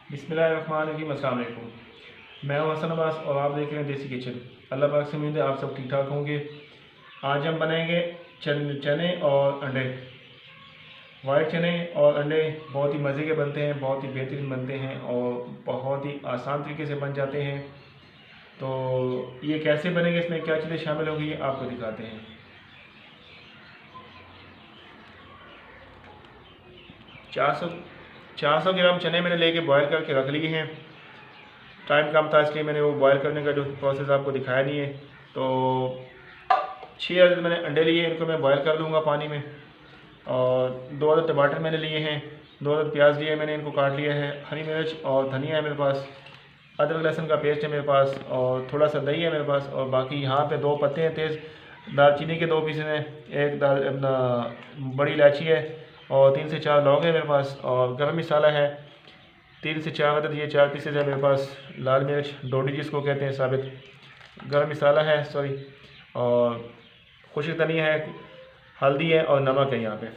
बिस्मिल्लाहिर्रहमानिर्रहीम। अस्सलाम वालेकुम। मैं हूं हसन अब्बास और आप देख रहे हैं देसी किचन। अल्लाह पाक से उम्मीद है आप सब ठीक ठाक होंगे। आज हम बनाएंगे चने और अंडे। वाइट चने और अंडे बहुत ही मज़े के बनते हैं, बहुत ही बेहतरीन बनते हैं और बहुत ही आसान तरीके से बन जाते हैं। तो ये कैसे बनेंगे, इसमें क्या चीज़ें शामिल होंगी, ये आपको दिखाते हैं। 400 ग्राम चने मैंने लेके बॉयल करके रख लिए हैं। टाइम कम था इसलिए मैंने वो बॉयल करने का जो प्रोसेस आपको दिखाया नहीं है। तो 6 अदद मैंने अंडे लिए, इनको मैं बॉयल कर लूँगा पानी में। और 2 अदद टमाटर मैंने लिए हैं, 2 अदद प्याज लिए मैंने, इनको काट लिया है। हरी मिर्च और धनिया है मेरे पास, अदरक लहसुन का पेस्ट है मेरे पास, और थोड़ा सा दही है मेरे पास। और बाकी यहाँ पे 2 पत्ते हैं तेज़, दालचीनी के 2 पीस हैं, एक अपना बड़ी इलायची है, और 3 से 4 लौंग है मेरे पास। और गर्म मसाला है 3 से 4 अदद, ये 4 पीसेज है मेरे पास। लाल मिर्च डोडी जिसको कहते हैं साबित, गर्म मसाला है सॉरी, और खुश्क धनिया है, हल्दी है और नमक है। यहाँ पे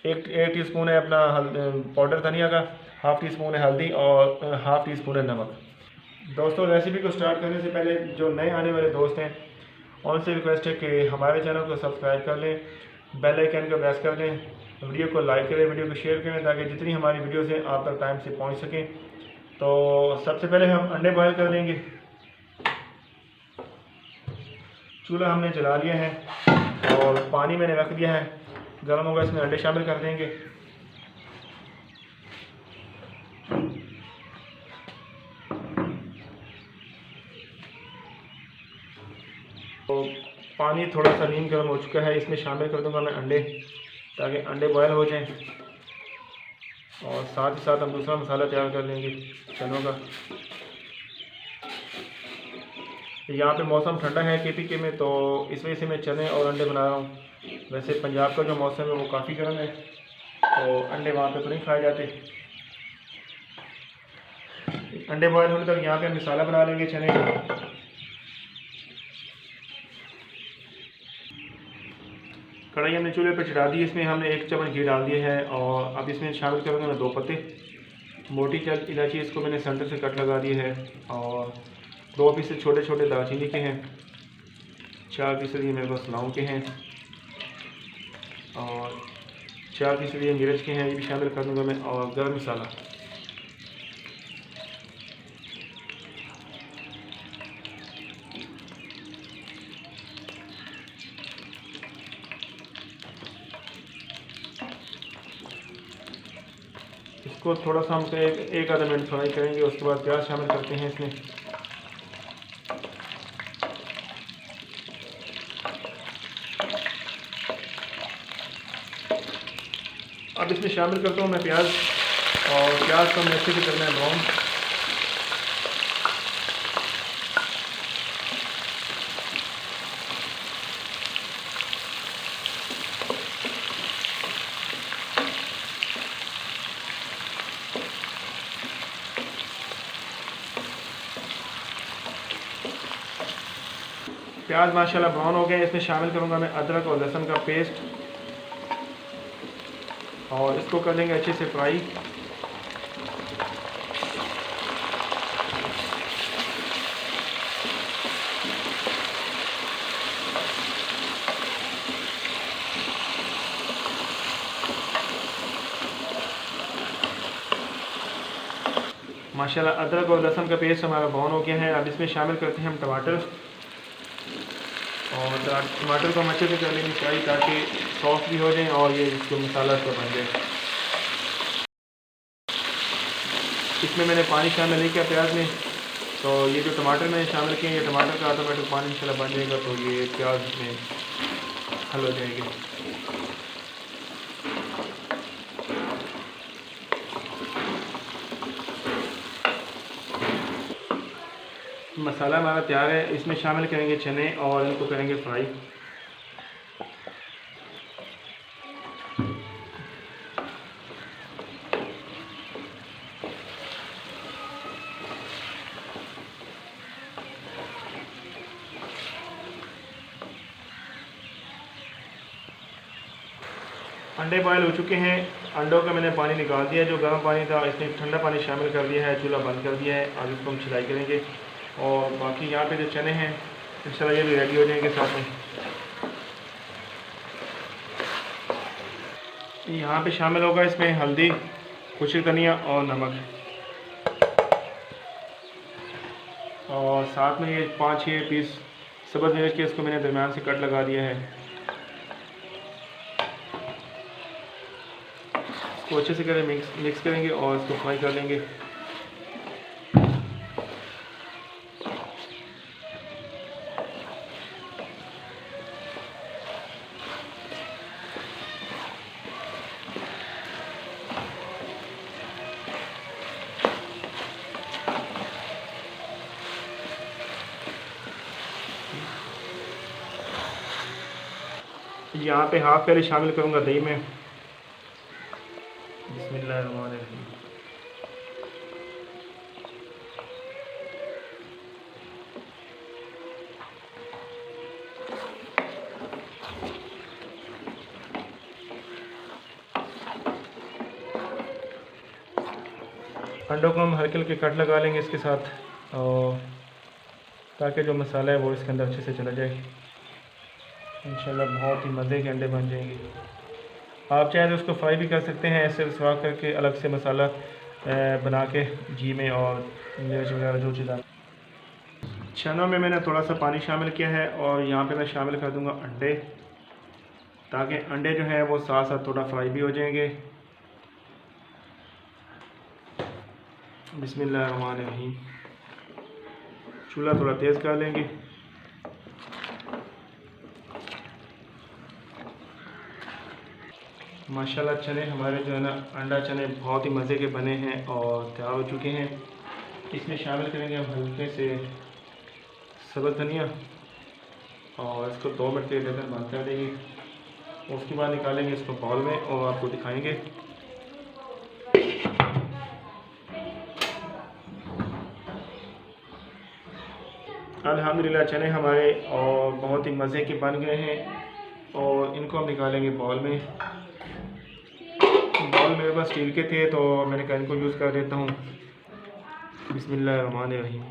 एक टीस्पून है अपना पाउडर धनिया का, हाफ़ टी स्पून है हल्दी और हाफ़ टी स्पून है नमक। दोस्तों, रेसिपी को स्टार्ट करने से पहले जो नए आने वाले दोस्त हैं उनसे रिक्वेस्ट है कि हमारे चैनल को सब्सक्राइब कर लें, बेल आइकन को प्रेस कर लें, वीडियो को लाइक करें, वीडियो को शेयर करें, ताकि जितनी हमारी वीडियोस हैं आप तक टाइम से पहुंच सकें। तो सबसे पहले हम अंडे बॉयल कर लेंगे। चूल्हा हमने जला लिया है और पानी मैंने रख दिया है, गर्म होगा, इसमें अंडे शामिल कर देंगे। तो पानी थोड़ा सा नीम गर्म हो चुका है, इसमें शामिल कर दूंगा मैं अंडे, ताकि अंडे बॉयल हो जाएं। और साथ ही साथ हम दूसरा मसाला तैयार कर लेंगे चनों का। यहाँ पे मौसम ठंडा है KPK में, तो इस वजह से मैं चने और अंडे बना रहा हूँ। वैसे पंजाब का जो मौसम है वो काफ़ी गर्म है, तो अंडे वहाँ पे तो नहीं खाए जाते। अंडे बॉयल होने तक यहाँ पे मसाला बना लेंगे चने का। कढ़ाई हमने चूल्हे पर चढ़ा दी, इसमें हमने 1 चम्मच घी डाल दिया है। और अब इसमें शामिल करूँगा मैं 2 पत्ते मोटी इलायची, इसको मैंने सेंटर से कट लगा दिया है। और 2 पीस छोटे छोटे दालचीनी के हैं, 4 पीस ये मेरे पास लौंग के हैं, और 4 पीस ये मिर्च के हैं, ये भी शामिल कर दूँगा मैं। और गर्म मसाला, इसको थोड़ा सा हम एक आधा मिनट फ्राई करेंगे। उसके बाद प्याज शामिल करते हैं इसमें। अब इसमें शामिल करता हूँ मैं प्याज, और प्याज को हमें अच्छे से करना है ब्राउन। प्याज माशाल्लाह ब्राउन हो गए, इसमें शामिल करूँगा मैं अदरक और लहसुन का पेस्ट, और इसको कर लेंगे अच्छे से फ्राई। माशाल्लाह अदरक और लहसुन का पेस्ट हमारा ब्राउन हो गया है। अब इसमें शामिल करते हैं हम टमाटर, और टमाटर को हम अच्छे से कर लेंगे फ्राई, ताकि सॉफ्ट भी हो जाए और ये जो मसाला तो बन जाए। इसमें मैंने पानी शामिल नहीं किया प्याज में, तो ये जो टमाटर मैंने शामिल किए, ये टमाटर का ऑटोमेटिक पानी इंशाल्लाह बन जाएगा, तो ये प्याज में हल हो जाएगी। मसाला हमारा तैयार है, इसमें शामिल करेंगे चने और इनको करेंगे फ्राई। अंडे बॉयल हो चुके हैं, अंडों का मैंने पानी निकाल दिया, जो गर्म पानी था इसमें ठंडा पानी शामिल कर दिया है, चूल्हा बंद कर दिया है। आज इसको हम सिलाई करेंगे और बाकी यहाँ पे जो चने हैं इंशाल्लाह ये भी रेडी हो जाएंगे साथ में। यहाँ पे शामिल होगा इसमें हल्दी, खुश्क धनिया और नमक, और साथ में ये 5-6 पीस सब्ज़ मिर्च के इसको मैंने दरमियान से कट लगा दिया है। इसको अच्छे से करें मिक्स करेंगे और इसको फ्राई कर लेंगे। यहाँ पे हाफ पहले शामिल करूँगा दही में। बिस्मिल्लाहिर्रहमानिर्रहीम। अंडों को हम हल्के हल्के कट लगा लेंगे इसके साथ, और ताकि जो मसाला है वो इसके अंदर अच्छे से चला जाए। इंशाल्लाह बहुत ही मज़े के अंडे बन जाएंगे। आप चाहें तो उसको फ्राई भी कर सकते हैं, ऐसे फ्राई करके अलग से मसाला बना के घी में और मिर्च वगैरह जो चीज़। चनों में मैंने थोड़ा सा पानी शामिल किया है और यहाँ पे मैं शामिल कर दूँगा अंडे, ताकि अंडे जो है वो साथ साथ थोड़ा फ्राई भी हो जाएंगे। बिस्मिल्लाहिर्रहमानिर्रहीम। चूल्हा थोड़ा तेज़ कर लेंगे। माशाल्लाह चने हमारे जो है ना अंडा चने बहुत ही मज़े के बने हैं और तैयार हो चुके हैं। इसमें शामिल करेंगे हम हल्के से सब्ज़ धनिया और इसको 2 मिनट के लिए बंद कर देंगे। उसके बाद निकालेंगे इसको बाउल में और आपको दिखाएंगे। अल्हम्दुलिल्लाह चने हमारे और बहुत ही मज़े के बन गए हैं और इनको हम निकालेंगे बाउल में। बाउल मेरे पास स्टील के थे तो मैंने कहा इनको यूज़ कर देता हूँ। बिस्मिल्लाहिर्रहमानिर्रहीम।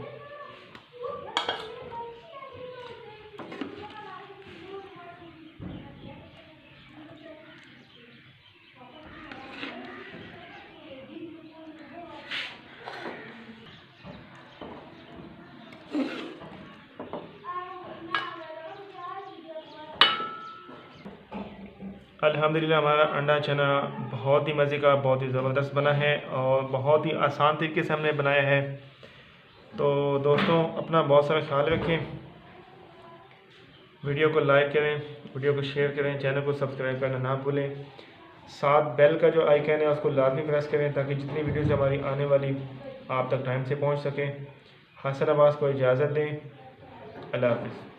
अल्हम्दुलिल्लाह हमारा अंडा चना बहुत ही मज़े का, बहुत ही ज़बरदस्त बना है और बहुत ही आसान तरीके से हमने बनाया है। तो दोस्तों अपना बहुत सारा ख्याल रखें, वीडियो को लाइक करें, वीडियो को शेयर करें, चैनल को सब्सक्राइब करना ना भूलें। साथ बेल का जो आइकन है उसको लाजमी प्रेस करें ताकि जितनी वीडियोज़ हमारी आने वाली आप तक टाइम से पहुँच सकें। हसन अब्बास को इजाज़त दें। अल्लाह हाफ़िज़।